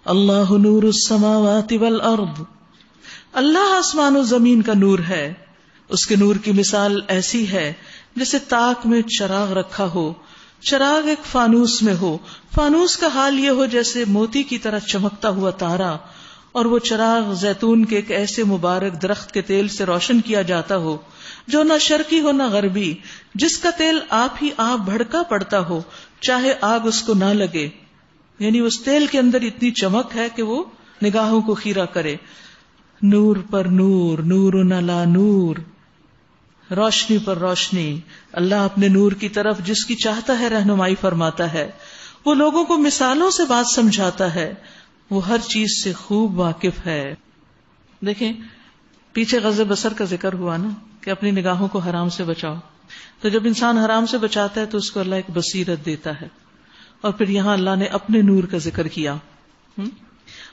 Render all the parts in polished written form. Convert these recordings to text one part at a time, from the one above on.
اللہ نور السماوات والارض، اللہ آسمان و زمین کا نور ہے. اس کے نور کی مثال ایسی ہے جیسے تاک میں چراغ رکھا ہو، چراغ ایک فانوس میں ہو، فانوس کا حال یہ ہو جیسے موتی کی طرح چمکتا ہوا تارا، اور وہ چراغ زیتون کے ایک ایسے مبارک درخت کے تیل سے روشن کیا جاتا ہو جو نہ شرقی ہو نہ غربی، جس کا تیل آپ ہی آپ بھڑکا پڑتا ہو، چاہے آگ اس کو نہ لگے. یعنی اس تیل کے اندر اتنی چمک ہے کہ وہ نگاہوں کو خیرہ کرے. نور پر نور، نور علی نور، روشنی پر روشنی. اللہ اپنے نور کی طرف جس کی چاہتا ہے رہنمائی فرماتا ہے. وہ لوگوں کو مثالوں سے بات سمجھاتا ہے، وہ ہر چیز سے خوب واقف ہے. دیکھیں پیچھے غض بصر کا ذکر ہوا نا کہ اپنی نگاہوں کو حرام سے بچاؤ. تو جب انسان حرام سے بچاتا ہے تو اس کو اللہ ایک بصیرت دیتا ہے. اور پھر یہاں اللہ نے اپنے نور کا ذکر کیا.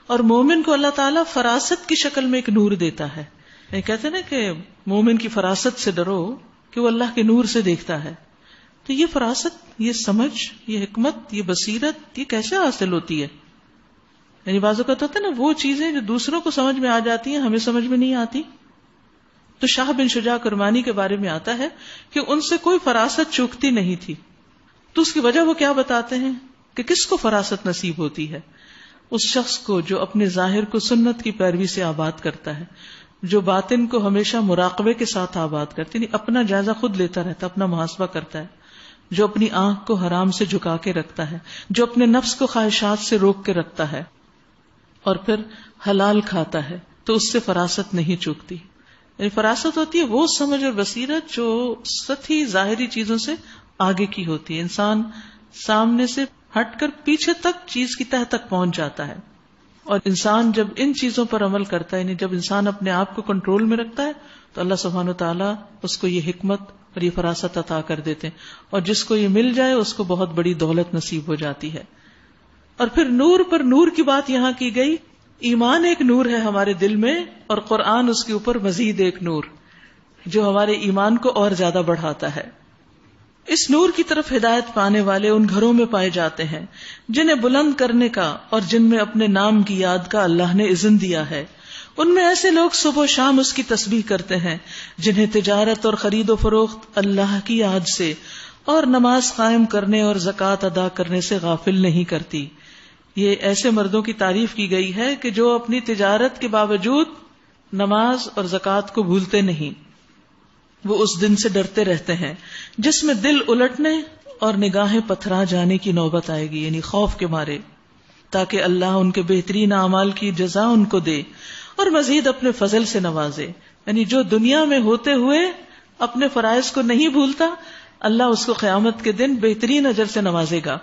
اور مومن کو اللہ تعالیٰ فراست کی شکل میں ایک نور دیتا ہے. کہتے ہیں نا کہ مومن کی فراست سے ڈرو کہ وہ اللہ کے نور سے دیکھتا ہے. تو یہ فراست، یہ سمجھ، یہ حکمت، یہ بصیرت، یہ کیسے حاصل ہوتی ہے؟ یعنی بعض اوقات ہوتا ہے نا وہ چیزیں جو دوسروں کو سمجھ میں آ جاتی ہیں ہمیں سمجھ میں نہیں آتی. تو شاہ بن شجاع کرمانی کے بارے میں آتا ہے کہ ان سے کوئی فراست چوکتی نہیں تھی. تو اس کی وجہ وہ کیا بتاتے ہیں کہ کس کو فراست نصیب ہوتی ہے؟ اس شخص کو جو اپنے ظاہر کو سنت کی پیروی سے آباد کرتا ہے، جو باطن کو ہمیشہ مراقبے کے ساتھ آباد کرتا ہے، اپنا جائزہ خود لیتا رہتا، اپنا محاسبہ کرتا ہے، جو اپنی آنکھ کو حرام سے جھکا کے رکھتا ہے، جو اپنے نفس کو خواہشات سے روک کے رکھتا ہے اور پھر حلال کھاتا ہے، تو اس سے فراست نہیں چوکتی. یعنی فراست ہوتی ہے وہ سمجھ اور بصیرت جو سطحی ظاہری چیزوں سے آگے کی ہوتی ہے. انسان سامنے سے ہٹ کر پیچھے تک چیز کی تہ تک پہنچ جاتا ہے. اور انسان جب ان چیزوں پر عمل کرتا ہے، یعنی جب انسان اپنے آپ کو کنٹرول میں رکھتا ہے تو اللہ سبحانہ و تعالیٰ اس کو یہ حکمت اور یہ فراست عطا کر دیتے ہیں. اور جس کو یہ مل جائے اس کو بہت بڑی دولت نصیب ہو جاتی ہے. اور پھر نور پر نور کی بات یہاں کی گئی. ایمان ایک نور ہے ہمارے دل میں، اور قرآن اس کے اوپر مزید ایک نور جو ہمارے ایمان کو اور زیادہ بڑھاتا ہے. اس نور کی طرف ہدایت پانے والے ان گھروں میں پائے جاتے ہیں جنہیں بلند کرنے کا اور جن میں اپنے نام کی یاد کا اللہ نے اذن دیا ہے. ان میں ایسے لوگ صبح و شام اس کی تسبیح کرتے ہیں جنہیں تجارت اور خرید و فروخت اللہ کی یاد سے اور نماز قائم کرنے اور زکوٰۃ ادا کرنے سے غافل نہیں کرتی. یہ ایسے مردوں کی تعریف کی گئی ہے کہ جو اپنی تجارت کے باوجود نماز اور زکوٰۃ کو بھولتے نہیں. وہ اس دن سے ڈرتے رہتے ہیں جس میں دل الٹنے اور نگاہیں پتھرا جانے کی نوبت آئے گی، یعنی خوف کے مارے، تاکہ اللہ ان کے بہترین اعمال کی جزا ان کو دے اور مزید اپنے فضل سے نوازے. یعنی جو دنیا میں ہوتے ہوئے اپنے فرائض کو نہیں بھولتا، اللہ اس کو قیامت کے دن بہترین اجر سے نوازے گا.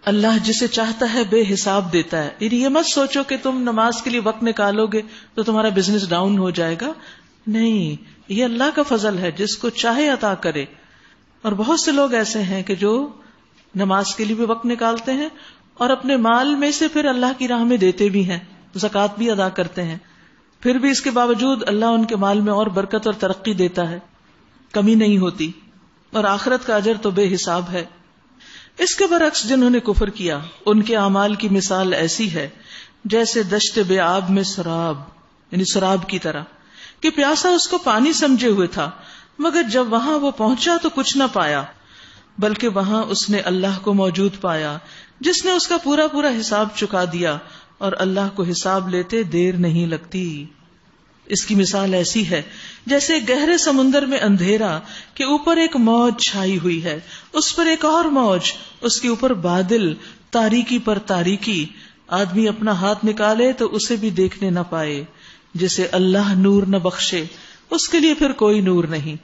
اللہ جسے چاہتا ہے بے حساب دیتا ہے. یعنی یہ مت سوچو کہ تم نماز کے لیے وقت نکالو گے تو تمہارا بزنس ڈاؤن ہو جائے گا. نہیں، یہ اللہ کا فضل ہے، جس کو چاہے عطا کرے. اور بہت سے لوگ ایسے ہیں کہ جو نماز کے لیے بھی وقت نکالتے ہیں اور اپنے مال میں سے پھر اللہ کی راہ میں دیتے بھی ہیں، زکوٰۃ بھی ادا کرتے ہیں، پھر بھی اس کے باوجود اللہ ان کے مال میں اور برکت اور ترقی دیتا ہے، کمی نہیں ہوتی، اور آخرت کا اجر تو بے حساب ہے. اس کے برعکس جنہوں نے کفر کیا، ان کے اعمال کی مثال ایسی ہے جیسے دشت بے آب میں سراب، یعنی سراب کی طرح، کہ پیاسا اس کو پانی سمجھے ہوئے تھا، مگر جب وہاں وہ پہنچا تو کچھ نہ پایا، بلکہ وہاں اس نے اللہ کو موجود پایا جس نے اس کا پورا پورا حساب چکا دیا، اور اللہ کو حساب لیتے دیر نہیں لگتی. اس کی مثال ایسی ہے جیسے گہرے سمندر میں اندھیرا کہ اوپر ایک موج چھائی ہوئی ہے، اس پر ایک اور موج، اس کے اوپر بادل، تاریکی پر تاریکی. آدمی اپنا ہاتھ نکالے تو اسے بھی دیکھنے نہ پائے. جسے اللہ نور نہ بخشے اس کے لیے پھر کوئی نور نہیں.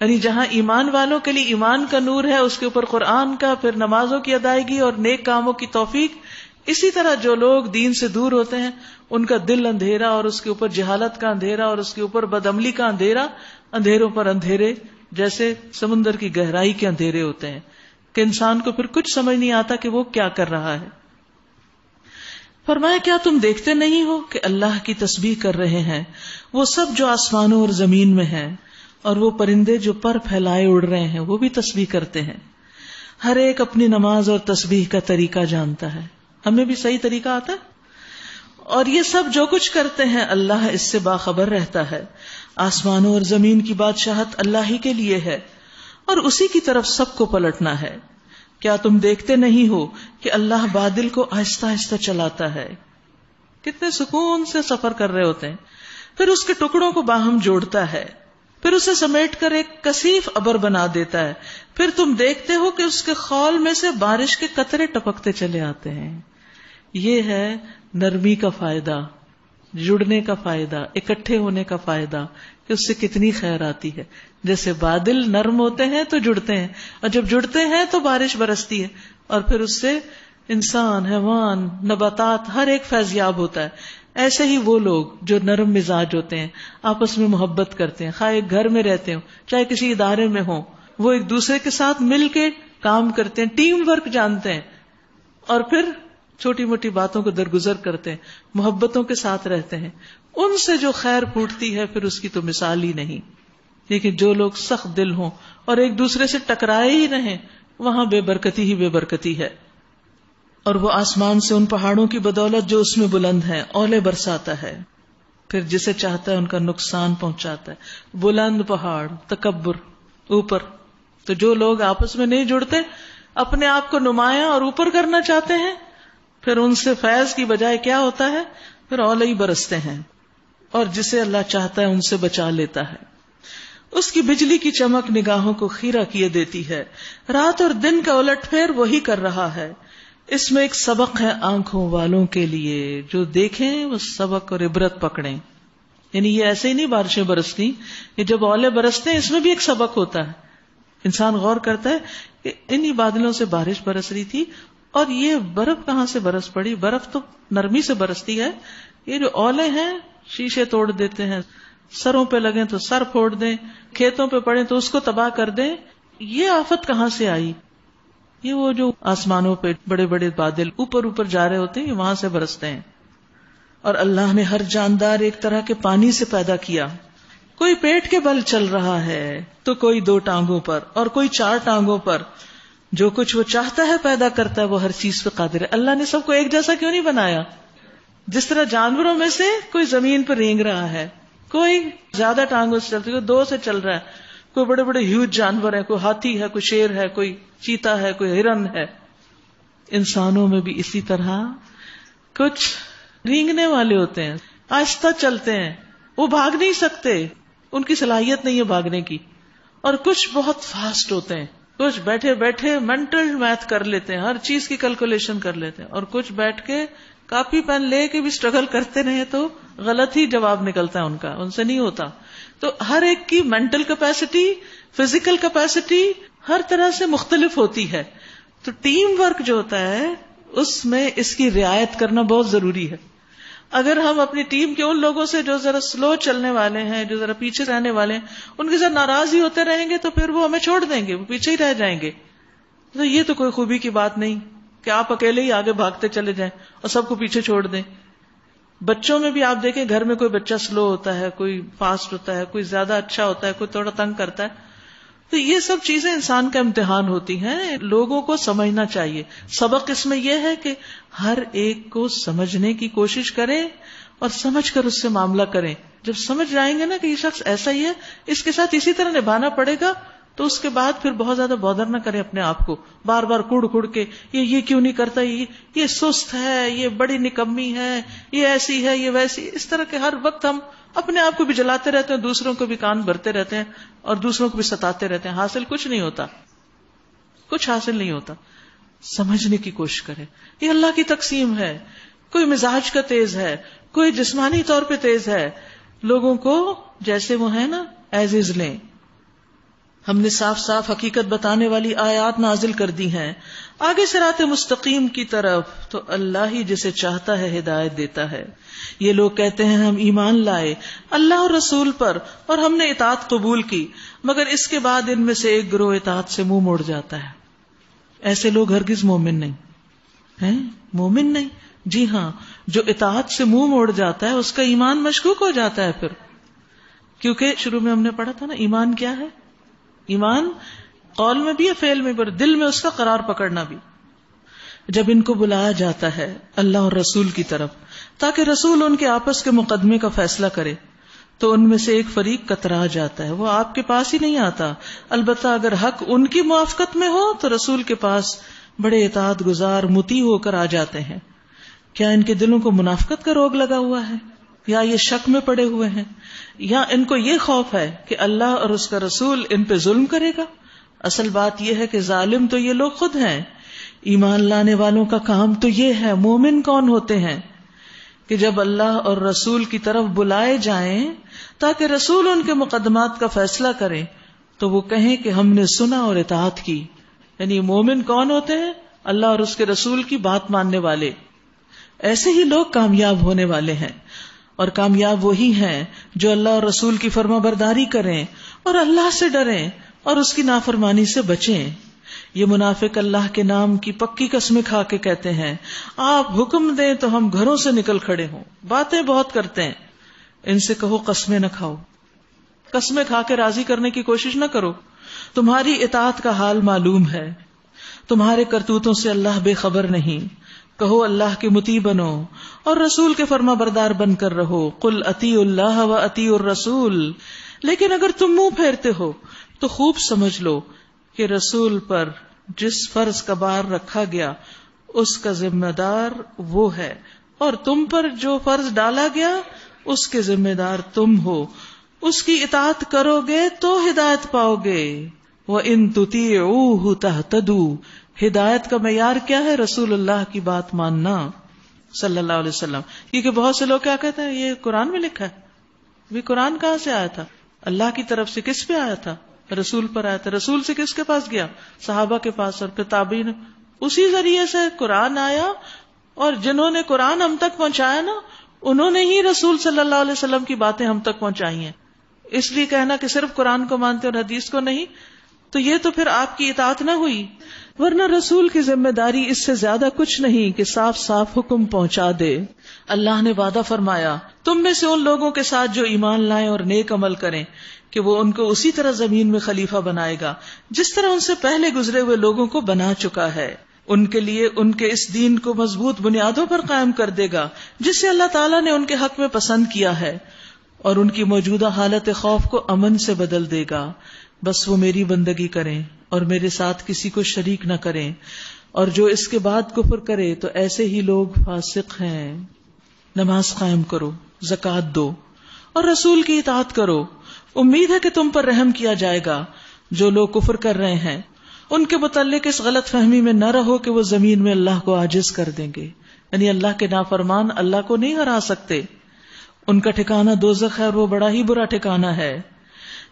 یعنی جہاں ایمان والوں کے لیے ایمان کا نور ہے، اس کے اوپر قرآن کا، پھر نمازوں کی ادائیگی اور نیک کاموں کی توفیق، اسی طرح جو لوگ دین سے دور ہوتے ہیں ان کا دل اندھیرا، اور اس کے اوپر جہالت کا اندھیرا، اور اس کے اوپر بدعملی کا اندھیرا، اندھیروں پر اندھیرے جیسے سمندر کی گہرائی کے اندھیرے ہوتے ہیں کہ انسان کو پھر کچھ سمجھ نہیں آتا کہ وہ کیا کر رہا ہے. فرمایا کیا تم دیکھتے نہیں ہو کہ اللہ کی تسبیح کر رہے ہیں وہ سب جو آسمانوں اور زمین میں ہیں، اور وہ پرندے جو پر پھیلائے اڑ رہے ہیں وہ بھی تسبیح کرتے ہیں. ہر ایک اپنی نماز اور تسبیح کا طریقہ جانتا ہے. ہمیں بھی صحیح طریقہ آتا ہے. اور یہ سب جو کچھ کرتے ہیں اللہ اس سے باخبر رہتا ہے. آسمانوں اور زمین کی بادشاہت اللہ ہی کے لیے ہے اور اسی کی طرف سب کو پلٹنا ہے. کیا تم دیکھتے نہیں ہو کہ اللہ بادل کو آہستہ آہستہ چلاتا ہے. کتنے سکون سے سفر کر رہے ہوتے ہیں. پھر اس کے ٹکڑوں کو باہم جوڑتا ہے, پھر اسے سمیٹ کر ایک کثیف ابر بنا دیتا ہے. پھر تم دیکھتے ہو کہ اس کے خول میں سے بارش کے قطرے ٹپکتے چلے آتے ہیں. یہ ہے نرمی کا فائدہ, جڑنے کا فائدہ, اکٹھے ہونے کا فائدہ, کہ اس سے کتنی خیر آتی ہے. جیسے بادل نرم ہوتے ہیں تو جڑتے ہیں, اور جب جڑتے ہیں تو بارش برستی ہے, اور پھر اس سے انسان, حیوان, نباتات ہر ایک فیضیاب ہوتا ہے. ایسے ہی وہ لوگ جو نرم مزاج ہوتے ہیں, آپس میں محبت کرتے ہیں, خواہ ایک گھر میں رہتے ہوں چاہے کسی ادارے میں ہوں, وہ ایک دوسرے کے ساتھ مل کے کام کرتے ہیں, ٹیم ورک جانتے ہیں, اور پھر چھوٹی موٹی باتوں کو درگزر کرتے ہیں, محبتوں کے ساتھ رہتے ہیں. ان سے جو خیر پھوٹتی ہے پھر اس کی تو مثال ہی نہیں. لیکن جو لوگ سخت دل ہوں اور ایک دوسرے سے ٹکرائے ہی رہیں, وہاں بے برکتی ہی بے برکتی ہے. اور وہ آسمان سے ان پہاڑوں کی بدولت جو اس میں بلند ہیں اولے برساتا ہے, پھر جسے چاہتا ہے ان کا نقصان پہنچاتا ہے. بلند پہاڑ, تکبر, اوپر. تو جو لوگ آپس میں نہیں جڑتے, اپنے آپ کو نمایاں اور اوپر کرنا چاہتے ہیں, پھر ان سے فیض کی بجائے کیا ہوتا ہے, پھر اولے ہی برستے ہیں. اور جسے اللہ چاہتا ہے ان سے بچا لیتا ہے. اس کی بجلی کی چمک نگاہوں کو خیرہ کیے دیتی ہے. رات اور دن کا الٹ پھیر وہی کر رہا ہے. اس میں ایک سبق ہے آنکھوں والوں کے لیے, جو دیکھیں وہ سبق اور عبرت پکڑیں. یعنی یہ ایسے ہی نہیں بارشیں برستی, یہ جب اولے برستے ہیں اس میں بھی ایک سبق ہوتا ہے. انسان غور کرتا ہے کہ انہی بادلوں سے بارش برس رہی تھی, اور یہ برف کہاں سے برس پڑی. برف تو نرمی سے برستی ہے, یہ جو اولے ہیں شیشے توڑ دیتے ہیں, سروں پہ لگیں تو سر پھوڑ دیں, کھیتوں پہ پڑیں تو اس کو تباہ کر دیں. یہ آفت کہاں سے آئی؟ یہ وہ جو آسمانوں پہ بڑے بڑے بادل اوپر اوپر جا رہے ہوتے ہیں, یہ وہاں سے برستے ہیں. اور اللہ نے ہر جاندار ایک طرح کے پانی سے پیدا کیا. کوئی پیٹ کے بل چل رہا ہے تو کوئی 2 ٹانگوں پر اور کوئی 4 ٹانگوں پر. جو کچھ وہ چاہتا ہے پیدا کرتا ہے, وہ ہر چیز پہ قادر ہے. اللہ نے سب کو ایک جیسا کیوں نہیں بنایا؟ جس طرح جانوروں میں سے کوئی زمین پر رینگ رہا ہے, کوئی زیادہ ٹانگوں سے چلتی ہے, کوئی 2 سے چل رہا ہے, کوئی بڑے بڑے ہیوج جانور ہیں, کوئی ہاتھی ہے, کوئی شیر ہے, کوئی چیتا ہے, کوئی ہرن ہے. انسانوں میں بھی اسی طرح کچھ رینگنے والے ہوتے ہیں, آہستہ چلتے ہیں, وہ بھاگ نہیں سکتے, ان کی صلاحیت نہیں ہے بھاگنے کی. اور کچھ بہت فاسٹ ہوتے ہیں, کچھ بیٹھے بیٹھے مینٹل میتھ کر لیتے ہیں, ہر چیز کی کیلکولیشن کر لیتے ہیں, اور کچھ بیٹھ کے کاپی پین لے کے بھی اسٹرگل کرتے رہے تو غلط ہی جواب نکلتا ہے ان کا, ان سے نہیں ہوتا. تو ہر ایک کی مینٹل کیپیسٹی, فزیکل کیپیسٹی ہر طرح سے مختلف ہوتی ہے. تو ٹیم ورک جو ہوتا ہے اس میں اس کی رعایت کرنا بہت ضروری ہے. اگر ہم اپنی ٹیم کے ان لوگوں سے جو ذرا سلو چلنے والے ہیں, جو ذرا پیچھے رہنے والے ہیں, ان کے ساتھ ناراض ہی ہوتے رہیں گے تو پھر وہ ہمیں چھوڑ دیں گے, وہ پیچھے ہی رہ جائیں گے. تو یہ تو کوئی خوبی کی بات نہیں کہ آپ اکیلے ہی آگے بھاگتے چلے جائیں اور سب کو پیچھے چھوڑ دیں. بچوں میں بھی آپ دیکھیں, گھر میں کوئی بچہ سلو ہوتا ہے, کوئی فاسٹ ہوتا ہے, کوئی زیادہ اچھا ہوتا ہے, کوئی تھوڑا تنگ کرتا ہے. تو یہ سب چیزیں انسان کا امتحان ہوتی ہیں, لوگوں کو سمجھنا چاہیے. سبق اس میں یہ ہے کہ ہر ایک کو سمجھنے کی کوشش کریں اور سمجھ کر اس سے معاملہ کریں. جب سمجھ جائیں گے نا کہ یہ شخص ایسا ہی ہے, اس کے ساتھ اسی طرح نبھانا پڑے گا, تو اس کے بعد پھر بہت زیادہ بودر نہ کریں اپنے آپ کو, بار بار کڑ کڑ کے یہ کیوں نہیں کرتا, یہ سست ہے, یہ بڑی نکمی ہے, یہ ایسی ہے, یہ ویسی. اس طرح کے ہر وقت ہم اپنے آپ کو بھی جلاتے رہتے ہیں, دوسروں کو بھی کان بھرتے رہتے ہیں, اور دوسروں کو بھی ستاتے رہتے ہیں. حاصل کچھ نہیں ہوتا, کچھ حاصل نہیں ہوتا. سمجھنے کی کوشش کریں. یہ اللہ کی تقسیم ہے. کوئی مزاج کا تیز ہے, کوئی جسمانی طور پہ تیز ہے. لوگوں کو جیسے وہ ہے نا ایز از لیں. ہم نے صاف صاف حقیقت بتانے والی آیات نازل کر دی ہیں آگے صراط مستقیم کی طرف, تو اللہ ہی جسے چاہتا ہے ہدایت دیتا ہے. یہ لوگ کہتے ہیں ہم ایمان لائے اللہ اور رسول پر اور ہم نے اطاعت قبول کی, مگر اس کے بعد ان میں سے ایک گروہ اطاعت سے منہ موڑ جاتا ہے. ایسے لوگ ہرگز مومن نہیں ہیں, مومن نہیں. جی ہاں, جو اطاعت سے منہ موڑ جاتا ہے اس کا ایمان مشکوک ہو جاتا ہے پھر, کیونکہ شروع میں ہم نے پڑھا تھا نا ایمان کیا ہے. ایمان قول میں بھی ہے, فعل میں بھی, دل میں اس کا قرار پکڑنا بھی. جب ان کو بلایا جاتا ہے اللہ اور رسول کی طرف تاکہ رسول ان کے آپس کے مقدمے کا فیصلہ کرے، تو ان میں سے ایک فریق کترا جاتا ہے، وہ آپ کے پاس ہی نہیں آتا، البتہ اگر حق ان کی موافقت میں ہو تو رسول کے پاس بڑے اطاعت گزار مطیع ہو کر آ جاتے ہیں۔ کیا ان کے دلوں کو منافقت کا روگ لگا ہوا ہے، یا یہ شک میں پڑے ہوئے ہیں، یا ان کو یہ خوف ہے کہ اللہ اور اس کا رسول ان پہ ظلم کرے گا؟ اصل بات یہ ہے کہ ظالم تو یہ لوگ خود ہیں، ایمان لانے والوں کا کام تو یہ ہے۔ مومن کون ہوتے ہیں کہ جب اللہ اور رسول کی طرف بلائے جائیں تاکہ رسول ان کے مقدمات کا فیصلہ کریں تو وہ کہیں کہ ہم نے سنا اور اطاعت کی۔ یعنی مومن کون ہوتے ہیں؟ اللہ اور اس کے رسول کی بات ماننے والے۔ ایسے ہی لوگ کامیاب ہونے والے ہیں، اور کامیاب وہی ہیں جو اللہ اور رسول کی فرما برداری کریں اور اللہ سے ڈریں اور اس کی نافرمانی سے بچیں۔ یہ منافق اللہ کے نام کی پکی قسمیں کھا کے کہتے ہیں آپ حکم دیں تو ہم گھروں سے نکل کھڑے ہوں، باتیں بہت کرتے ہیں۔ ان سے کہو قسمیں نہ کھاؤ، قسمیں کھا کے راضی کرنے کی کوشش نہ کرو، تمہاری اطاعت کا حال معلوم ہے، تمہارے کرتوتوں سے اللہ بے خبر نہیں۔ کہو اللہ کے مطیع بنو اور رسول کے فرما بردار بن کر رہو، قل اطیعوا اللہ و اطیعوا الرسول۔ لیکن اگر تم منہ پھیرتے ہو تو خوب سمجھ لو کہ رسول پر جس فرض کا بار رکھا گیا اس کا ذمہ دار وہ ہے، اور تم پر جو فرض ڈالا گیا اس کے ذمہ دار تم ہو۔ اس کی اطاعت کرو گے تو ہدایت پاؤ گے۔ وَإِن تُطِيعُوهُ تَهْتَدُوا۔ ہدایت کا معیار کیا ہے؟ رسول اللہ کی بات ماننا صلی اللہ علیہ وسلم۔ کیونکہ بہت سے لوگ کیا کہتے ہیں یہ قرآن میں لکھا ہے، یہ قرآن کہاں سے آیا تھا؟ اللہ کی طرف سے کس پہ آیا تھا؟ رسول پر آیا تھا۔ رسول سے کس کے پاس گیا؟ صحابہ کے پاس، اور پھر تابعین۔ اسی ذریعے سے قرآن آیا، اور جنہوں نے قرآن ہم تک پہنچایا نا انہوں نے ہی رسول صلی اللہ علیہ وسلم کی باتیں ہم تک پہنچائی ہیں۔ اس لیے کہنا کہ صرف قرآن کو مانتے اور حدیث کو نہیں، تو یہ تو پھر آپ کی اطاعت نہ ہوئی۔ ورنہ رسول کی ذمہ داری اس سے زیادہ کچھ نہیں کہ صاف صاف حکم پہنچا دے۔ اللہ نے وعدہ فرمایا تم میں سے ان لوگوں کے ساتھ جو ایمان لائیں اور نیک عمل کریں کہ وہ ان کو اسی طرح زمین میں خلیفہ بنائے گا جس طرح ان سے پہلے گزرے ہوئے لوگوں کو بنا چکا ہے۔ ان کے لیے ان کے اس دین کو مضبوط بنیادوں پر قائم کر دے گا جسے اللہ تعالیٰ نے ان کے حق میں پسند کیا ہے، اور ان کی موجودہ حالت خوف کو امن سے بدل دے گا۔ بس وہ میری بندگی کریں اور میرے ساتھ کسی کو شریک نہ کریں، اور جو اس کے بعد کفر کرے تو ایسے ہی لوگ فاسق ہیں۔ نماز قائم کرو، زکوٰۃ دو اور رسول کی اطاعت کرو۔ امید ہے کہ تم پر رحم کیا جائے گا۔ جو لوگ کفر کر رہے ہیں ان کے متعلق اس غلط فہمی میں نہ رہو کہ وہ زمین میں اللہ کو عاجز کر دیں گے، یعنی اللہ کے نافرمان اللہ کو نہیں ہرا سکتے۔ ان کا ٹھکانہ دوزخ ہے اور وہ بڑا ہی برا ٹھکانہ ہے۔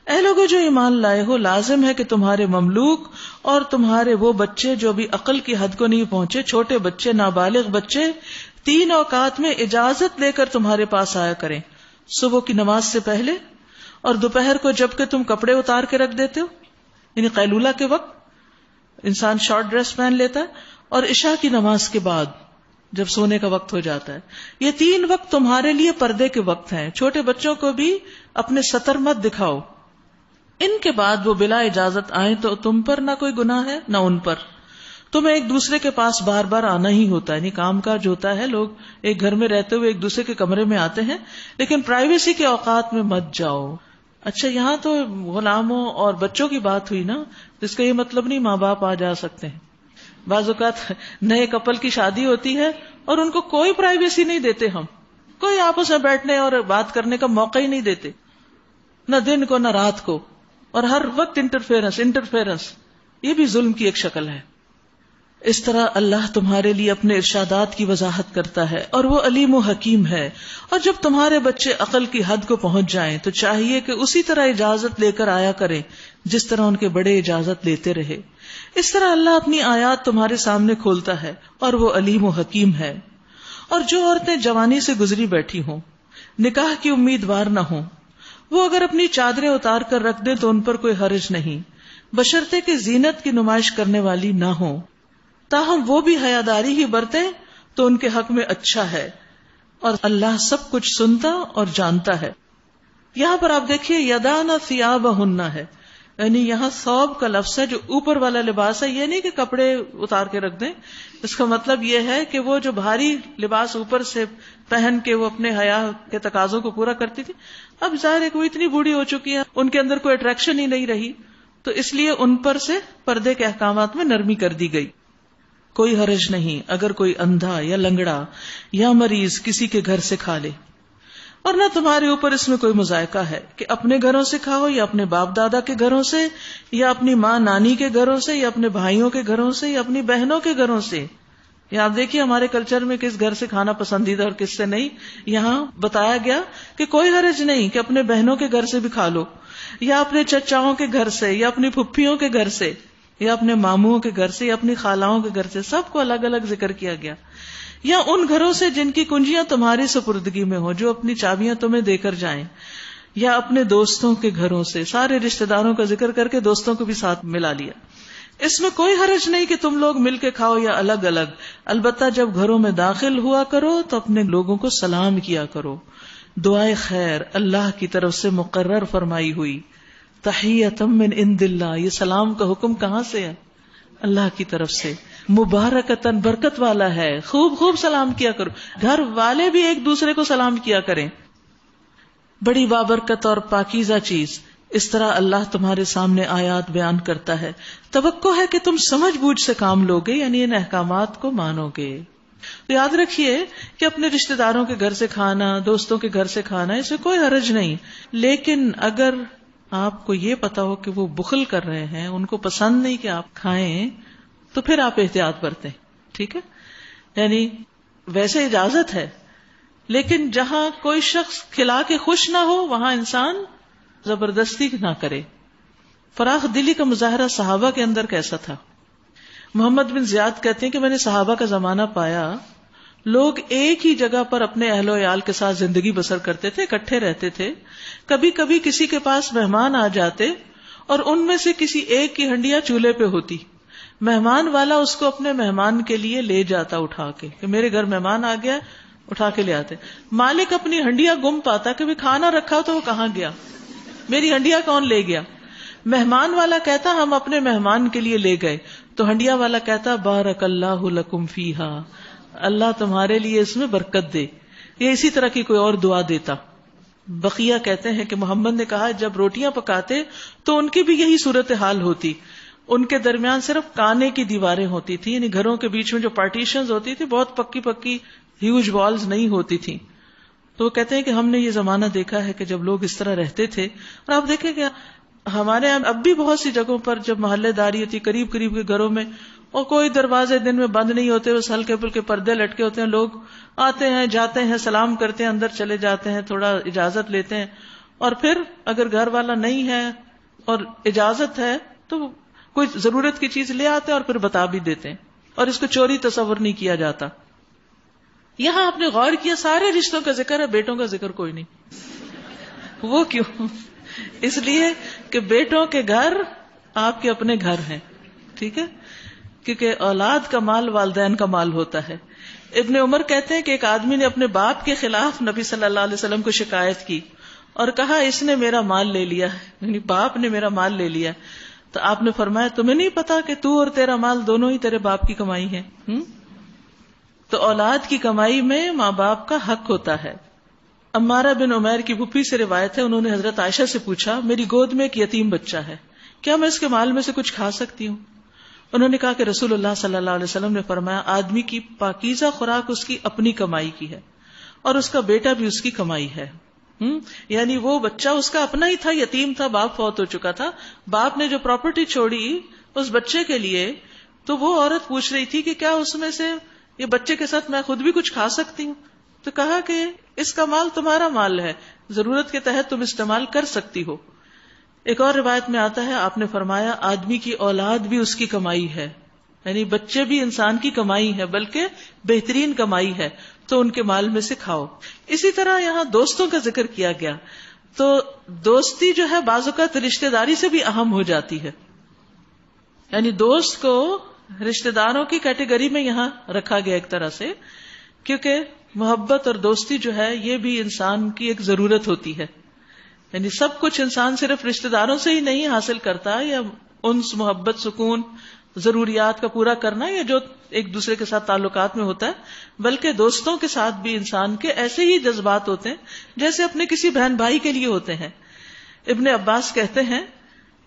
اے لوگوں جو ایمان لائے ہو، لازم ہے کہ تمہارے مملوک اور تمہارے وہ بچے جو ابھی عقل کی حد کو نہیں پہنچے، چھوٹے بچے، نابالغ بچے، 3 اوقات میں اجازت لے کر تمہارے پاس آیا کریں، صبح کی نماز سے پہلے اور دوپہر کو جب کہ تم کپڑے اتار کے رکھ دیتے ہو، یعنی قیلولہ کے وقت انسان شارٹ ڈریس پہن لیتا ہے، اور عشاء کی نماز کے بعد جب سونے کا وقت ہو جاتا ہے۔ یہ 3 وقت تمہارے لیے پردے کے وقت ہیں۔ چھوٹے بچوں کو بھی اپنے سطر مت دکھاؤ۔ ان کے بعد وہ بلا اجازت آئیں تو تم پر نہ کوئی گناہ ہے نہ ان پر۔ تمہیں ایک دوسرے کے پاس بار بار آنا ہی ہوتا ہے، یعنی کام کاج ہوتا ہے، لوگ ایک گھر میں رہتے ہوئے ایک دوسرے کے کمرے میں آتے ہیں، لیکن پرائیویسی کے اوقات میں مت جاؤ۔ اچھا، یہاں تو غلاموں اور بچوں کی بات ہوئی نا، جس کا یہ مطلب نہیں ماں باپ آ جا سکتے ہیں۔ بعض اوقات نئے کپل کی شادی ہوتی ہے اور ان کو کوئی پرائیویسی نہیں دیتے، ہم کوئی آپس میں بیٹھنے اور بات کرنے کا موقع ہی نہیں دیتے، نہ دن کو نہ رات کو، اور ہر وقت انٹرفیرنس، یہ بھی ظلم کی ایک شکل ہے۔ اس طرح اللہ تمہارے لیے اپنے ارشادات کی وضاحت کرتا ہے، اور وہ علیم و حکیم ہے۔ اور جب تمہارے بچے عقل کی حد کو پہنچ جائیں تو چاہیے کہ اسی طرح اجازت لے کر آیا کریں جس طرح ان کے بڑے اجازت لیتے رہے۔ اس طرح اللہ اپنی آیات تمہارے سامنے کھولتا ہے، اور وہ علیم و حکیم ہے۔ اور جو عورتیں جوانی سے گزری بیٹھی ہوں، نکاح کی امیدوار نہ ہوں، وہ اگر اپنی چادریں اتار کر رکھ دیں تو ان پر کوئی حرج نہیں، بشرطے کہ زینت کی نمائش کرنے والی نہ ہوں۔ تاہم وہ بھی حیاداری ہی برتیں تو ان کے حق میں اچھا ہے، اور اللہ سب کچھ سنتا اور جانتا ہے۔ یہاں پر آپ دیکھیے یدانا ثیابہن ہے، یعنی یہاں ثوب کا لفظ ہے جو اوپر والا لباس ہے، یہ نہیں کہ کپڑے اتار کے رکھ دیں، اس کا مطلب یہ ہے کہ وہ جو بھاری لباس اوپر سے پہن کے وہ اپنے حیا کے تقاضوں کو پورا کرتی تھی، اب ظاہر ہے کہ وہ اتنی بوڑھی ہو چکی ہے، ان کے اندر کوئی اٹریکشن ہی نہیں رہی، تو اس لیے ان پر سے پردے کے احکامات میں نرمی کر دی گئی. کوئی حرج نہیں اگر کوئی اندھا یا لنگڑا یا مریض کسی کے گھر سے کھا لے، اور نہ تمہارے اوپر اس میں کوئی مذائقہ ہے کہ اپنے گھروں سے کھاؤ یا اپنے باپ دادا کے گھروں سے یا اپنی ماں نانی کے گھروں سے یا اپنے بھائیوں کے گھروں سے یا اپنی بہنوں کے گھروں سے. یا آپ دیکھیے ہمارے کلچر میں کس گھر سے کھانا پسندیدہ اور کس سے نہیں. یہاں بتایا گیا کہ کوئی حرج نہیں کہ اپنے بہنوں کے گھر سے بھی کھا لو، یا اپنے چچاؤں کے گھر سے یا اپنی پھپھیوں کے گھر سے یا اپنے ماموں کے گھر سے یا اپنی خالاؤں کے گھر سے، سب کو الگ الگ ذکر کیا گیا. یا ان گھروں سے جن کی کنجیاں تمہاری سپردگی میں ہو، جو اپنی چابیاں تمہیں دے کر جائیں، یا اپنے دوستوں کے گھروں سے. سارے رشتہ داروں کا ذکر کر کے دوستوں کو بھی ساتھ ملا لیا. اس میں کوئی حرج نہیں کہ تم لوگ مل کے کھاؤ یا الگ الگ، البتہ جب گھروں میں داخل ہوا کرو تو اپنے لوگوں کو سلام کیا کرو. دعائے خیر اللہ کی طرف سے مقرر فرمائی ہوئی. تحیۃ من عند اللہ، یہ سلام کا حکم کہاں سے ہے؟ اللہ کی طرف سے. مبارکتاً، برکت والا ہے. خوب خوب سلام کیا کرو. گھر والے بھی ایک دوسرے کو سلام کیا کریں. بڑی بابرکت اور پاکیزہ چیز. اس طرح اللہ تمہارے سامنے آیات بیان کرتا ہے. توقع ہے کہ تم سمجھ بوجھ سے کام لوگے، یعنی ان احکامات کو مانو گے. تو یاد رکھیے کہ اپنے رشتہ داروں کے گھر سے کھانا، دوستوں کے گھر سے کھانا، اس میں کوئی حرج نہیں. لیکن اگر آپ کو یہ پتا ہو کہ وہ بخل کر رہے ہیں، ان کو پسند نہیں کہ آپ کھائیں، تو پھر آپ احتیاط برتیں. ٹھیک ہے؟ یعنی ویسے اجازت ہے، لیکن جہاں کوئی شخص کھلا کے خوش نہ ہو وہاں انسان زبردستی نہ کرے. فراخ دلی کا مظاہرہ صحابہ کے اندر کیسا تھا؟ محمد بن زیاد کہتے ہیں کہ میں نے صحابہ کا زمانہ پایا، لوگ ایک ہی جگہ پر اپنے اہل و عیال کے ساتھ زندگی بسر کرتے تھے، اکٹھے رہتے تھے. کبھی کبھی کسی کے پاس مہمان آ جاتے اور ان میں سے کسی ایک کی ہنڈیاں چولہے پہ ہوتی، مہمان والا اس کو اپنے مہمان کے لیے لے جاتا اٹھا کے، کہ میرے گھر مہمان آ گیا، اٹھا کے لے آتے. مالک اپنی ہنڈیاں گم پاتا کہ کھانا رکھا ہو تو وہ کہاں گیا، میری ہنڈیاں کون لے گیا. مہمان والا کہتا ہم اپنے مہمان کے لیے لے گئے، تو ہنڈیا والا کہتا بارک اللہ لکم فیہا، اللہ تمہارے لیے اس میں برکت دے. یہ اسی طرح کی کوئی اور دعا دیتا. بقیہ کہتے ہیں کہ محمد نے کہا جب روٹیاں پکاتے تو ان کی بھی یہی صورتحال ہوتی. ان کے درمیان صرف کانے کی دیواریں ہوتی تھی، یعنی گھروں کے بیچ میں جو پارٹیشنز ہوتی تھی بہت پکی پکی ہیوج والز نہیں ہوتی تھی. تو وہ کہتے ہیں کہ ہم نے یہ زمانہ دیکھا ہے کہ جب لوگ اس طرح رہتے تھے. اور آپ دیکھیں کہ ہمارے یہاں اب بھی بہت سی جگہوں پر جب محلے داری ہوتی قریب قریب کے گھروں میں، اور کوئی دروازے دن میں بند نہیں ہوتے، بس ہلکے پھلکے پردے لٹکے ہوتے ہیں، لوگ آتے ہیں جاتے ہیں، سلام کرتے ہیں، اندر چلے جاتے ہیں، تھوڑا اجازت لیتے ہیں، اور پھر اگر گھر والا نہیں ہے اور اجازت ہے تو کوئی ضرورت کی چیز لے آتے ہیں اور پھر بتا بھی دیتے ہیں، اور اس کو چوری تصور نہیں کیا جاتا. یہاں آپ نے غور کیا سارے رشتوں کا ذکر ہے، بیٹوں کا ذکر کوئی نہیں. وہ کیوں؟ اس لیے کہ بیٹوں کے گھر آپ کے اپنے گھر ہیں. ٹھیک ہے؟ کیونکہ اولاد کا مال والدین کا مال ہوتا ہے. ابن عمر کہتے ہیں کہ ایک آدمی نے اپنے باپ کے خلاف نبی صلی اللہ علیہ وسلم کو شکایت کی اور کہا اس نے میرا مال لے لیا ہے، یعنی باپ نے میرا مال لے لیا. تو آپ نے فرمایا تمہیں نہیں پتا کہ تو اور تیرا مال دونوں ہی تیرے باپ کی کمائی ہے. تو اولاد کی کمائی میں ماں باپ کا حق ہوتا ہے. عمارہ بن عمیر کی پھوپھی سے روایت ہے، انہوں نے حضرت عائشہ سے پوچھا میری گود میں ایک یتیم بچہ ہے، کیا میں اس کے مال میں سے کچھ کھا سکتی ہوں؟ انہوں نے کہا کہ رسول اللہ صلی اللہ علیہ وسلم نے فرمایا آدمی کی پاکیزہ خوراک اس کی اپنی کمائی کی ہے اور اس کا بیٹا بھی اس کی کمائی ہے. یعنی وہ بچہ اس کا اپنا ہی تھا، یتیم تھا، باپ فوت ہو چکا تھا. باپ نے جو پراپرٹی چھوڑی اس بچے کے لیے، تو وہ عورت پوچھ رہی تھی کہ کیا اس میں سے یہ بچے کے ساتھ میں خود بھی کچھ کھا سکتی ہوں؟ تو کہا کہ اس کا مال تمہارا مال ہے، ضرورت کے تحت تم استعمال کر سکتی ہو. ایک اور روایت میں آتا ہے آپ نے فرمایا آدمی کی اولاد بھی اس کی کمائی ہے، یعنی بچے بھی انسان کی کمائی ہے، بلکہ بہترین کمائی ہے، تو ان کے مال میں سے کھاؤ. اسی طرح یہاں دوستوں کا ذکر کیا گیا، تو دوستی جو ہے بعض اوقات رشتہ داری سے بھی اہم ہو جاتی ہے. یعنی دوست کو رشتہ داروں کی کیٹیگری میں یہاں رکھا گیا ایک طرح سے، کیونکہ محبت اور دوستی جو ہے یہ بھی انسان کی ایک ضرورت ہوتی ہے. یعنی سب کچھ انسان صرف رشتہ داروں سے ہی نہیں حاصل کرتا، یا انس، محبت، سکون، ضروریات کا پورا کرنا، یا جو ایک دوسرے کے ساتھ تعلقات میں ہوتا ہے، بلکہ دوستوں کے ساتھ بھی انسان کے ایسے ہی جذبات ہوتے ہیں جیسے اپنے کسی بہن بھائی کے لیے ہوتے ہیں. ابن عباس کہتے ہیں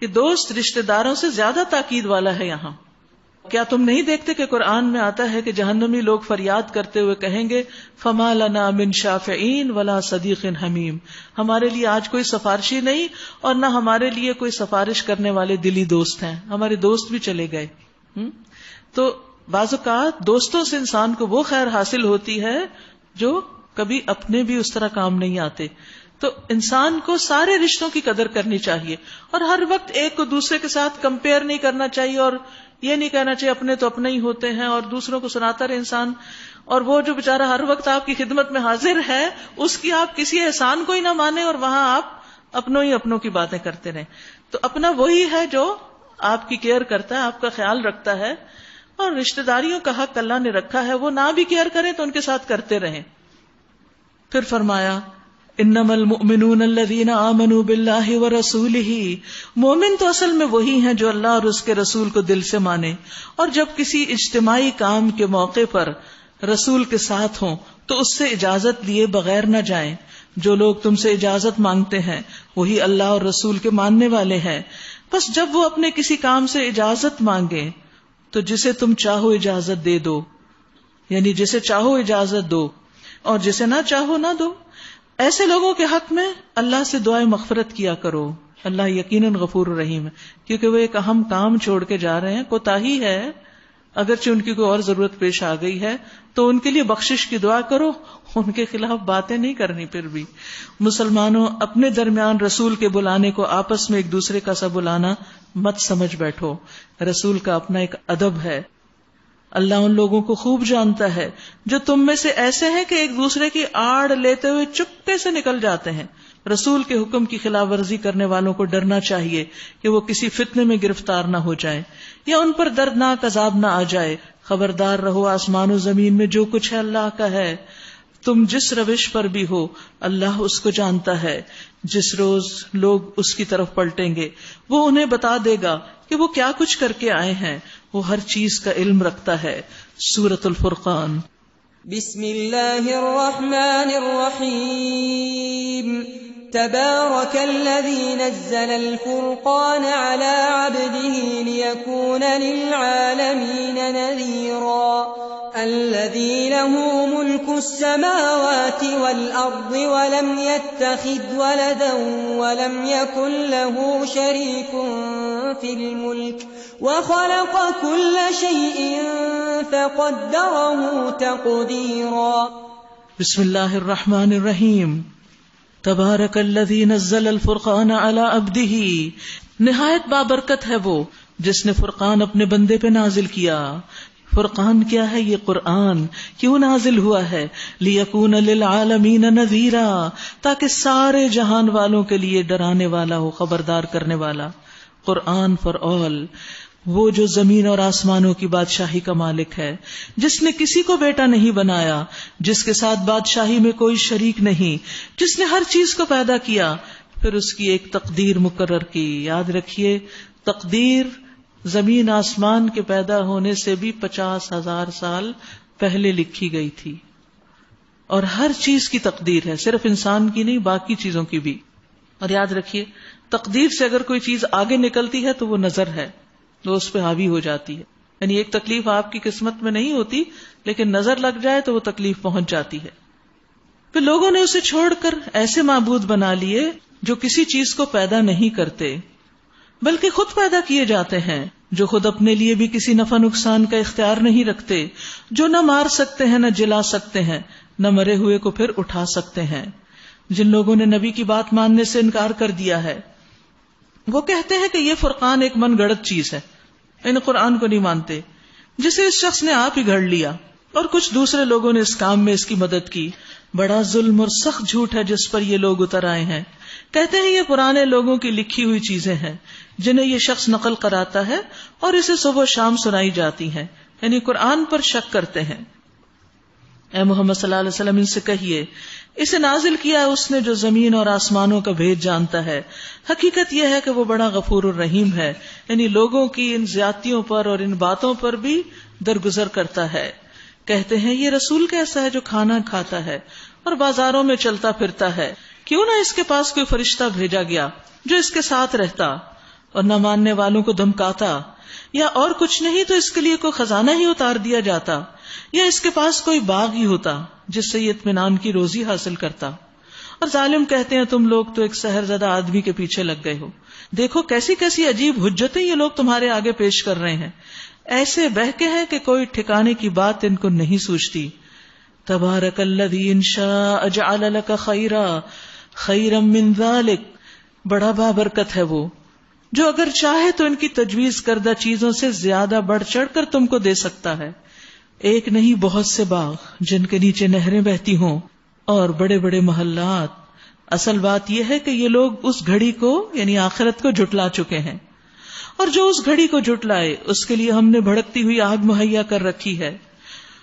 کہ دوست رشتہ داروں سے زیادہ تاکید والا ہے. یہاں کیا تم نہیں دیکھتے کہ قرآن میں آتا ہے کہ جہنمی لوگ فریاد کرتے ہوئے کہیں گے فما لنا من شافعین ولا صدیق حمیم، ہمارے لیے آج کوئی سفارشی نہیں اور نہ ہمارے لیے کوئی سفارش کرنے والے دلی دوست ہیں، ہمارے دوست بھی چلے گئے. تو بعض اوقات دوستوں سے انسان کو وہ خیر حاصل ہوتی ہے جو کبھی اپنے بھی اس طرح کام نہیں آتے. تو انسان کو سارے رشتوں کی قدر کرنی چاہیے، اور ہر وقت ایک کو دوسرے کے ساتھ کمپیئر نہیں کرنا چاہیے، اور یہ نہیں کہنا چاہیے اپنے تو اپنے ہی ہوتے ہیں اور دوسروں کو سناتا رہے انسان. اور وہ جو بیچارہ ہر وقت آپ کی خدمت میں حاضر ہے، اس کی آپ کسی احسان کو ہی نہ مانیں اور وہاں آپ اپنوں کی باتیں کرتے رہیں. تو اپنا وہی ہے جو آپ کی کیئر کرتا ہے، آپ کا خیال رکھتا ہے. اور رشتہ داریوں کا حق اللہ نے رکھا ہے، وہ نہ بھی کیئر کریں تو ان کے ساتھ کرتے رہیں. پھر فرمایا انما المؤمنون الذین آمنوا باللہ ورسولہ، مومن تو اصل میں وہی ہیں جو اللہ اور اس کے رسول کو دل سے مانے، اور جب کسی اجتماعی کام کے موقع پر رسول کے ساتھ ہوں تو اس سے اجازت لیے بغیر نہ جائیں. جو لوگ تم سے اجازت مانگتے ہیں وہی اللہ اور رسول کے ماننے والے ہیں. بس جب وہ اپنے کسی کام سے اجازت مانگیں تو جسے تم چاہو اجازت دے دو، یعنی جسے چاہو اجازت دو اور جسے نہ چاہو نہ دو. ایسے لوگوں کے حق میں اللہ سے دعائیں مغفرت کیا کرو، اللہ یقیناً غفور رحیم ہے، کیونکہ وہ ایک اہم کام چھوڑ کے جا رہے ہیں. کوتاہی ہے، اگرچہ ان کی کوئی اور ضرورت پیش آ گئی ہے تو ان کے لیے بخشش کی دعا کرو، ان کے خلاف باتیں نہیں کرنی. پھر بھی مسلمانوں، اپنے درمیان رسول کے بلانے کو آپس میں ایک دوسرے کا سا بلانا مت سمجھ بیٹھو. رسول کا اپنا ایک ادب ہے. اللہ ان لوگوں کو خوب جانتا ہے جو تم میں سے ایسے ہیں کہ ایک دوسرے کی آڑ لیتے ہوئے چپکے سے نکل جاتے ہیں. رسول کے حکم کی خلاف ورزی کرنے والوں کو ڈرنا چاہیے کہ وہ کسی فتنے میں گرفتار نہ ہو جائیں یا ان پر دردناک عذاب نہ آ جائے. خبردار رہو، آسمان و زمین میں جو کچھ ہے اللہ کا ہے. تم جس روش پر بھی ہو اللہ اس کو جانتا ہے. جس روز لوگ اس کی طرف پلٹیں گے وہ انہیں بتا دے گا کہ وہ کیا کچھ کر کے آئے ہیں، وہ ہر چیز کا علم رکھتا ہے. سورۃ الفرقان. بسم اللہ الرحمن الرحیم. تبارک الذی نزل الفرقان علی عبده لیکون للعالمین نذیرا. الذي له ملك السماوات والأرض ولم يتخذ ولدا ولم يكن له شريك في الملك وخلق كل شيء فقدره تقديرا. بسم اللہ الرحمن الرحیم. تبارک الذی نزل الفرقان علی عبده، نہایت بابرکت ہے وہ جس نے فرقان اپنے بندے پہ نازل کیا. فرقان کیا ہے؟ یہ قرآن کیوں نازل ہوا ہے؟ لیکون للعالمین نذیرا، تاکہ سارے جہان والوں کے لیے ڈرانے والا ہو، خبردار کرنے والا. قرآن فار آل، وہ جو زمین اور آسمانوں کی بادشاہی کا مالک ہے، جس نے کسی کو بیٹا نہیں بنایا، جس کے ساتھ بادشاہی میں کوئی شریک نہیں، جس نے ہر چیز کو پیدا کیا پھر اس کی ایک تقدیر مقرر کی. یاد رکھیے، تقدیر زمین آسمان کے پیدا ہونے سے بھی 50,000 سال پہلے لکھی گئی تھی، اور ہر چیز کی تقدیر ہے، صرف انسان کی نہیں، باقی چیزوں کی بھی. اور یاد رکھیے، تقدیر سے اگر کوئی چیز آگے نکلتی ہے تو وہ نظر ہے، تو اس پہ حاوی ہو جاتی ہے. یعنی ایک تکلیف آپ کی قسمت میں نہیں ہوتی، لیکن نظر لگ جائے تو وہ تکلیف پہنچ جاتی ہے. پھر لوگوں نے اسے چھوڑ کر ایسے معبود بنا لیے جو کسی چیز کو پیدا نہیں کرتے بلکہ خود پیدا کیے جاتے ہیں، جو خود اپنے لیے بھی کسی نفع نقصان کا اختیار نہیں رکھتے، جو نہ مار سکتے ہیں، نہ جلا سکتے ہیں، نہ مرے ہوئے کو پھر اٹھا سکتے ہیں. جن لوگوں نے نبی کی بات ماننے سے انکار کر دیا ہے وہ کہتے ہیں کہ یہ فرقان ایک من گڑت چیز ہے، ان قرآن کو نہیں مانتے، جسے اس شخص نے آپ ہی گھڑ لیا اور کچھ دوسرے لوگوں نے اس کام میں اس کی مدد کی. بڑا ظلم اور سخت جھوٹ ہے جس پر یہ لوگ اتر آئے ہیں. کہتے ہیں یہ پرانے لوگوں کی لکھی ہوئی چیزیں ہیں جنہیں یہ شخص نقل کراتا ہے اور اسے صبح و شام سنائی جاتی ہیں، یعنی قرآن پر شک کرتے ہیں. اے محمد صلی اللہ علیہ وسلم ان سے کہیے اسے نازل کیا ہے اس نے جو زمین اور آسمانوں کا بھید جانتا ہے. حقیقت یہ ہے کہ وہ بڑا غفور الرحیم ہے، یعنی لوگوں کی ان زیادتیوں پر اور ان باتوں پر بھی درگزر کرتا ہے. کہتے ہیں یہ رسول کیسا ہے جو کھانا کھاتا ہے اور بازاروں میں چلتا پھرتا ہے، کیوں نہ اس کے پاس کوئی فرشتہ بھیجا گیا جو اس کے ساتھ رہتا اور نہ ماننے والوں کو دھمکاتا، یا اور کچھ نہیں تو اس کے لیے کوئی خزانہ ہی اتار دیا جاتا، یا اس کے پاس کوئی باغ ہی ہوتا جس سے یہ اطمینان کی روزی حاصل کرتا. اور ظالم کہتے ہیں تم لوگ تو ایک سحر زدہ آدمی کے پیچھے لگ گئے ہو. دیکھو کیسی کیسی عجیب حجتیں یہ لوگ تمہارے آگے پیش کر رہے ہیں، ایسے بہکے ہیں کہ کوئی ٹھکانے کی بات ان کو نہیں سوچتی. تبارک الذی ان شاء جعل لک خیرا خیرا من ذلک، بڑا بابرکت ہے وہ جو اگر چاہے تو ان کی تجویز کردہ چیزوں سے زیادہ بڑھ چڑھ کر تم کو دے سکتا ہے. ایک نہیں بہت سے باغ جن کے نیچے نہریں بہتی ہوں اور بڑے بڑے محلات. اصل بات یہ ہے کہ یہ لوگ اس گھڑی کو یعنی آخرت کو جھٹلا چکے ہیں، اور جو اس گھڑی کو جھٹلائے اس کے لیے ہم نے بھڑکتی ہوئی آگ مہیا کر رکھی ہے.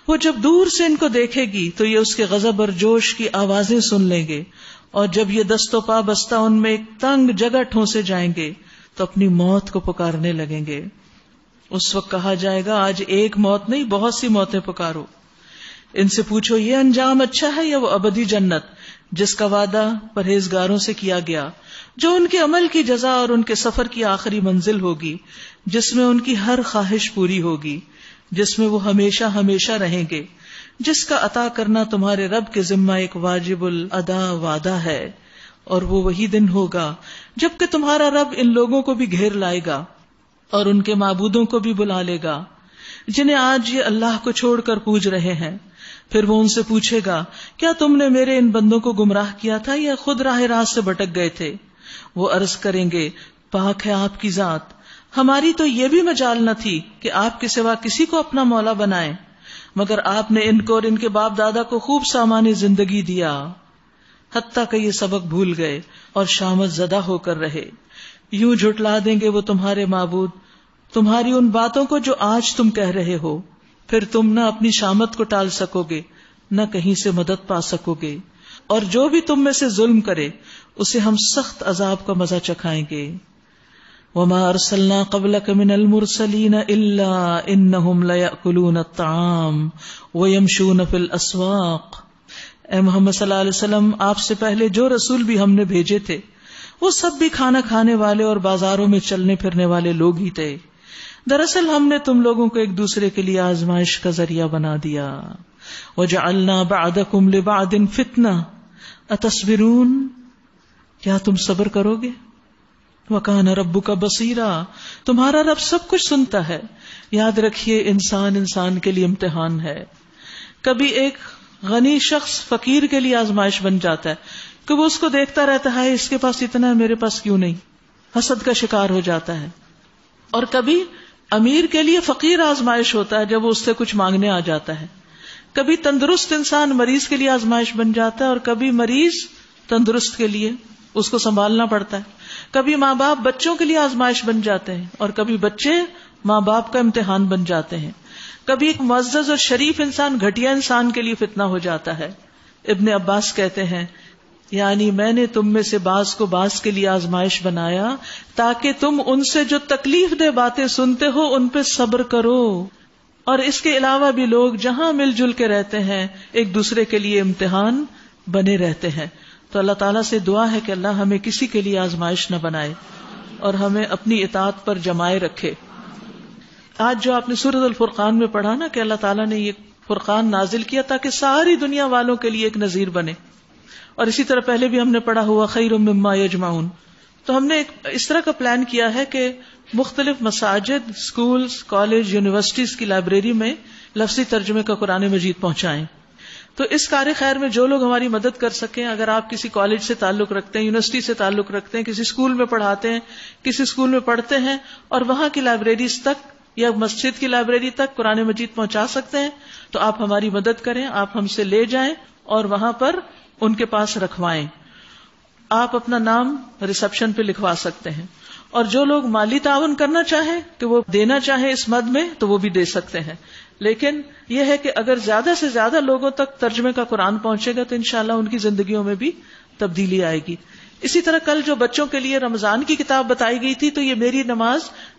وہ جب دور سے ان کو دیکھے گی تو یہ اس کے غضب اور جوش کی آوازیں سن لیں گے، اور جب یہ دست و پا بستہ ان میں ایک تنگ جگہ ٹھونسے جائیں گے تو اپنی موت کو پکارنے لگیں گے. اس وقت کہا جائے گا آج ایک موت نہیں بہت سی موتیں پکارو. ان سے پوچھو یہ انجام اچھا ہے یا وہ ابدی جنت جس کا وعدہ پرہیزگاروں سے کیا گیا، جو ان کے عمل کی جزا اور ان کے سفر کی آخری منزل ہوگی، جس میں ان کی ہر خواہش پوری ہوگی، جس میں وہ ہمیشہ ہمیشہ رہیں گے، جس کا عطا کرنا تمہارے رب کے ذمہ ایک واجب الادا وعدہ ہے. اور وہ وہی دن ہوگا جب کہ تمہارا رب ان لوگوں کو بھی گھیر لائے گا اور ان کے معبودوں کو بھی بلا لے گا جنہیں آج یہ اللہ کو چھوڑ کر پوج رہے ہیں. پھر وہ ان سے پوچھے گا کیا تم نے میرے ان بندوں کو گمراہ کیا تھا یا خود راہ راست سے بھٹک گئے تھے؟ وہ عرض کریں گے پاک ہے آپ کی ذات، ہماری تو یہ بھی مجال نہ تھی کہ آپ کے سوا کسی کو اپنا مولا بنائیں، مگر آپ نے ان کو اور ان کے باپ دادا کو خوب سامان زندگی دیا، حتیٰ کہ یہ سبق بھول گئے اور شامت زدہ ہو کر رہے. یوں جھٹلا دیں گے وہ تمہارے معبود تمہاری ان باتوں کو جو آج تم کہہ رہے ہو، پھر تم نہ اپنی شامت کو ٹال سکو گے نہ کہیں سے مدد پا سکو گے، اور جو بھی تم میں سے ظلم کرے اسے ہم سخت عذاب کا مزہ چکھائیں گے. وما ارسلنا قبلک من المرسلین الا انہم لیأکلون الطعام ویمشون فی الاسواق. اے محمد صلی اللہ علیہ وسلم، آپ سے پہلے جو رسول بھی ہم نے بھیجے تھے وہ سب بھی کھانا کھانے والے اور بازاروں میں چلنے پھرنے والے لوگ ہی تھے. دراصل ہم نے تم لوگوں کو ایک دوسرے کے لیے آزمائش کا ذریعہ بنا دیا. وَجَعَلْنَا بَعْدَكُمْ لِبَعْدٍ فِتْنَةً أَتَصْبِرُونَ، کیا تم صبر کرو گے؟ وَكَانَ رَبُّكَ بَصِيرًا، تمہارا رب سب کچھ سنتا ہے. یاد رکھیے انسان کے لیے امتحان ہے. کبھی ایک غنی شخص فقیر کے لیے آزمائش بن جاتا ہے کہ وہ اس کو دیکھتا رہتا ہے اس کے پاس اتنا ہے میرے پاس کیوں نہیں، حسد کا شکار ہو جاتا ہے. اور کبھی امیر کے لیے فقیر آزمائش ہوتا ہے جب وہ اس سے کچھ مانگنے آ جاتا ہے. کبھی تندرست انسان مریض کے لیے آزمائش بن جاتا ہے اور کبھی مریض تندرست کے لیے اس کو سنبھالنا پڑتا ہے. کبھی ماں باپ بچوں کے لیے آزمائش بن جاتے ہیں اور کبھی بچے ماں باپ کا امتحان بن جاتے ہیں. کبھی ایک معزز اور شریف انسان گھٹیا انسان کے لیے فتنہ ہو جاتا ہے. ابن عباس کہتے ہیں یعنی میں نے تم میں سے بعض کو بعض کے لیے آزمائش بنایا تاکہ تم ان سے جو تکلیف دہ باتیں سنتے ہو ان پہ صبر کرو. اور اس کے علاوہ بھی لوگ جہاں مل جل کے رہتے ہیں ایک دوسرے کے لیے امتحان بنے رہتے ہیں. تو اللہ تعالیٰ سے دعا ہے کہ اللہ ہمیں کسی کے لیے آزمائش نہ بنائے اور ہمیں اپنی اطاعت پر جمائے رکھے. آج جو آپ نے سورۃ الفرقان میں پڑھا نا کہ اللہ تعالیٰ نے یہ فرقان نازل کیا تاکہ ساری دنیا والوں کے لیے ایک نذیر بنے، اور اسی طرح پہلے بھی ہم نے پڑھا ہوا خیر مما یجمعون. تو ہم نے ایک اس طرح کا پلان کیا ہے کہ مختلف مساجد، سکولز، کالج، یونیورسٹیز کی لائبریری میں لفظی ترجمے کا قرآن مجید پہنچائیں. تو اس کار خیر میں جو لوگ ہماری مدد کر سکیں، اگر آپ کسی کالج سے تعلق رکھتے ہیں، یونیورسٹی سے تعلق رکھتے ہیں، کسی اسکول میں پڑھاتے ہیں، کسی اسکول میں پڑھتے ہیں اور وہاں کی لائبریریز تک یا مسجد کی لائبریری تک قرآن مجید پہنچا سکتے ہیں تو آپ ہماری مدد کریں، آپ ہم سے لے جائیں اور وہاں پر ان کے پاس رکھوائیں. آپ اپنا نام ریسپشن پہ لکھوا سکتے ہیں، اور جو لوگ مالی تعاون کرنا چاہیں کہ وہ دینا چاہیں اس مد میں تو وہ بھی دے سکتے ہیں. لیکن یہ ہے کہ اگر زیادہ سے زیادہ لوگوں تک ترجمے کا قرآن پہنچے گا تو انشاءاللہ ان کی زندگیوں میں بھی تبدیلی آئے گی. اسی طرح کل جو بچوں کے لیے رمضان کی کتاب بتائی گئی تھی تو یہ میری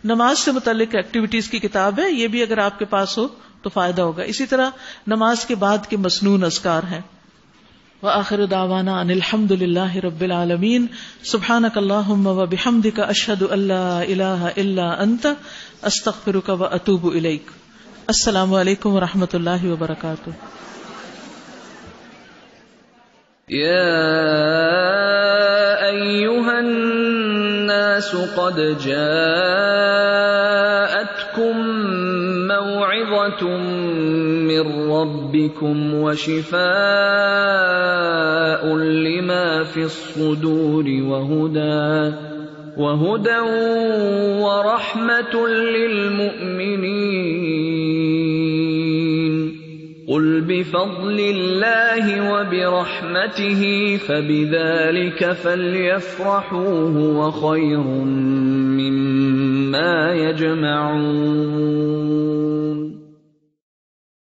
نماز سے متعلق ایکٹیویٹیز کی کتاب ہے. یہ بھی اگر آپ کے پاس ہو تو فائدہ ہوگا. اسی طرح نماز کے بعد کے مسنون اذکار ہیں. وآخر دعوانا ان الحمد للہ رب العالمین. سبحانک اللہم وبحمدک اشہد ان لا الہ الا انت استغفرک واتوب الیک. السلام علیکم ورحمۃ اللہ وبرکاتہ. أيها الناس قد جاءتكم موعظة من ربكم وشفاء لما في الصدور وهدى ورحمة للمؤمنين. قل بفضل الله وبرحمته فبذلك فليفرحوا هو خير مما يجمعون.